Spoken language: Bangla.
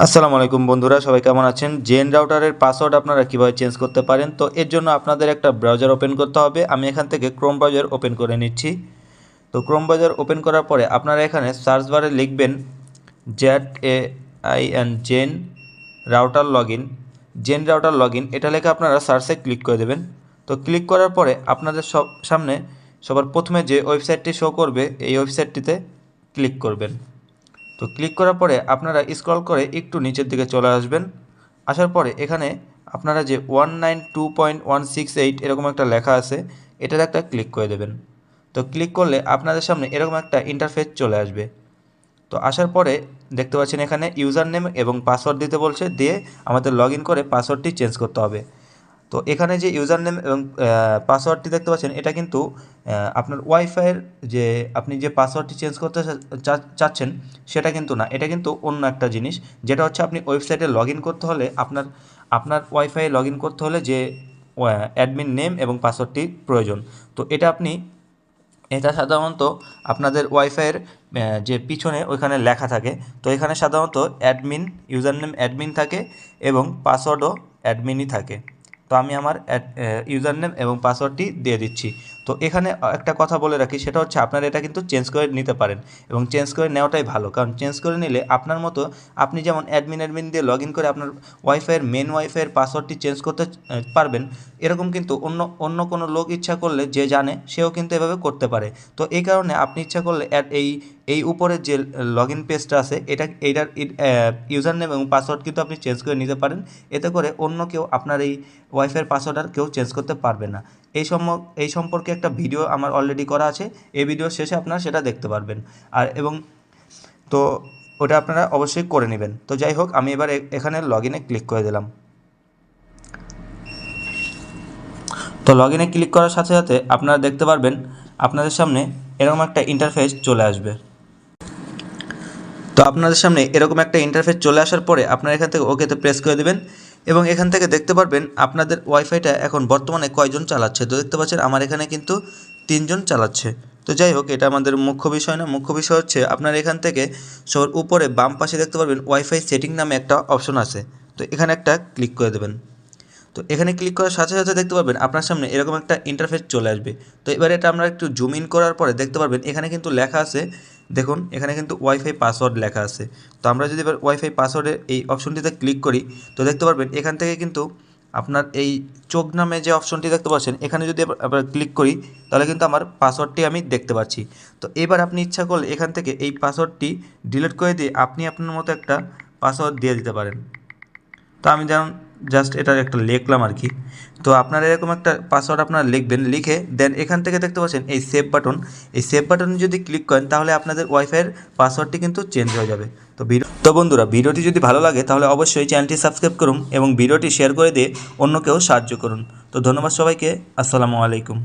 আসসালামু আলাইকুম বন্ধুরা, সবাই কেমন আছেন? জেন রাউটারের পাসওয়ার্ড আপনারা কীভাবে চেঞ্জ করতে পারেন? তো এর জন্য আপনাদের একটা ব্রাউজার ওপেন করতে হবে। আমি এখান থেকে ক্রোম ব্রাউজার ওপেন করে নিচ্ছি। তো ক্রোম ব্রাউজার ওপেন করার পরে আপনারা এখানে সার্চ বারে লিখবেন ZAIN Zain router log in. Zain router log in এটা লেখে আপনারা সার্চে ক্লিক করে দেবেন। তো ক্লিক করার পরে আপনাদের সামনে সবার প্রথমে যে ওয়েবসাইটটি শো করবে এই ওয়েবসাইটটিতে ক্লিক করবেন। তো ক্লিক করার পরে আপনারা স্ক্রল করে একটু নিচের দিকে চলে আসবেন। আসার পরে এখানে আপনারা যে 192.168 এরকম একটা লেখা আছে, এটার একটা ক্লিক করে দেবেন। তো ক্লিক করলে আপনাদের সামনে এরকম একটা ইন্টারফেস চলে আসবে। তো আসার পরে দেখতে পাচ্ছেন এখানে ইউজার নেম এবং পাসওয়ার্ড দিতে বলছে, দিয়ে আমাদের লগ ইন করে পাসওয়ার্ডটি চেঞ্জ করতে হবে। তো এখানে যে ইউজার নেম এবং পাসওয়ার্ডটি দেখতে পাচ্ছেন, এটা কিন্তু আপনার ওয়াইফাইয়ের যে আপনি যে পাসওয়ার্ডটি চেঞ্জ করতে চাচ্ছেন সেটা কিন্তু না, এটা কিন্তু অন্য একটা জিনিস, যেটা হচ্ছে আপনি ওয়েবসাইটে লগ ইন করতে হলে আপনার ওয়াইফাইয়ে লগ ইন করতে হলে যে অ্যাডমিন নেম এবং পাসওয়ার্ডটি প্রয়োজন। তো এটা সাধারণত আপনাদের ওয়াইফাইয়ের যে পিছনে ওইখানে লেখা থাকে। তো এখানে সাধারণত অ্যাডমিন ইউজার নেম অ্যাডমিন থাকে এবং পাসওয়ার্ডও অ্যাডমিনই থাকে। তো আমি আমার ইউজার নেম এবং পাসওয়ার্ডটি দিয়ে দিচ্ছি। তো এখানে একটা কথা বলে রাখি, সেটা হচ্ছে আপনারা এটা কিন্তু চেঞ্জ করে নিতে পারেন এবং চেঞ্জ করে নেওয়াটাই ভালো, কারণ চেঞ্জ করে নিলে আপনার মতো আপনি যেমন অ্যাডমিন দিয়ে লগ ইন করে আপনার ওয়াইফাইয়ের পাসওয়ার্ডটি চেঞ্জ করতে পারবেন, এরকম কিন্তু অন্য কোনো লোক ইচ্ছা করলে, যে জানে সেও কিন্তু এভাবে করতে পারে। তো এই কারণে আপনি ইচ্ছা করলে এই উপরের যে লগ ইন পেজটা আছে এইটার ইউজার নেম এবং পাসওয়ার্ড কিন্তু আপনি চেঞ্জ করে নিতে পারেন। এতে করে অন্য কেউ আপনার এই ওয়াইফাইয়ের পাসওয়ার্ড আর কেউ চেঞ্জ করতে পারবে না। এই সম্পর্কে একটা ভিডিও আমার অলরেডি করা আছে, এই ভিডিওর শেষে আপনারা সেটা দেখতে পারবেন। তো ওটা আপনারা অবশ্যই করে নেবেন। তো যাই হোক, আমি এবার এখানে লগ ইনে ক্লিক করে দিলাম। তো লগ ইনে ক্লিক করার সাথে সাথে আপনারা দেখতে পারবেন আপনাদের সামনে এরকম একটা ইন্টারফেস চলে আসবে। তো আপনাদের সামনে এরকম একটা ইন্টারফেস চলে আসার পরে আপনারা এখান থেকে ওকেতে প্রেস করে দেবেন এবং এখান থেকে দেখতে পারবেন আপনাদের ওয়াইফাইটা এখন বর্তমানে কয়জন চালাচ্ছে। তো দেখতে পাচ্ছেন আমার এখানে কিন্তু 3 জন চালাচ্ছে। তো যাই হোক, এটা আমাদের মুখ্য বিষয় না। মুখ্য বিষয় হচ্ছে আপনার এখান থেকে সবার উপরে বাম পাশে দেখতে পারবেন ওয়াইফাই সেটিং নামে একটা অপশন আছে। তো এখানে একটা ক্লিক করে দেবেন। তো এখানে ক্লিক করার সাথে সাথে দেখতে পারবেন আপনার সামনে এরকম একটা ইন্টারফেস চলে আসবে। তো এবার এটা আমরা একটু জুম ইন করার পরে দেখতে পারবেন এখানে কিন্তু লেখা আছে, দেখুন এখানে কিন্তু ওয়াইফাই পাসওয়ার্ড লেখা আছে। তো আমরা যদি এবার ওয়াইফাই পাসওয়ার্ডের এই অপশনটিতে ক্লিক করি, তো দেখতে পারবেন এখান থেকে কিন্তু আপনার এই চোখ নামে যে অপশনটি দেখতে পাচ্ছেন, এখানে যদি আবার ক্লিক করি তাহলে কিন্তু আমার পাসওয়ার্ডটি আমি দেখতে পাচ্ছি। তো এবার আপনি ইচ্ছা করলে এখান থেকে এই পাসওয়ার্ডটি ডিলিট করে দিয়ে আপনি আপনার মতো একটা পাসওয়ার্ড দিয়ে দিতে পারেন। তো আমি যেমন জাস্ট এটার একটা লিখলাম আর কি। তো আপনারা এরকম একটা পাসওয়ার্ড আপনারা লিখবেন, লিখে দেন এখান থেকে দেখতে পাচ্ছেন এই সেভ বাটনে যদি ক্লিক করেন তাহলে আপনাদের ওয়াইফাইয়ের পাসওয়ার্ডটি কিন্তু চেঞ্জ হয়ে যাবে। তো বন্ধুরা, ভিডিওটি যদি ভালো লাগে তাহলে অবশ্যই চ্যানেলটি সাবস্ক্রাইব করুন এবং ভিডিওটি শেয়ার করে দিয়ে অন্য কেউ সাহায্য করুন। তো ধন্যবাদ সবাইকে। আসসালামু আলাইকুম।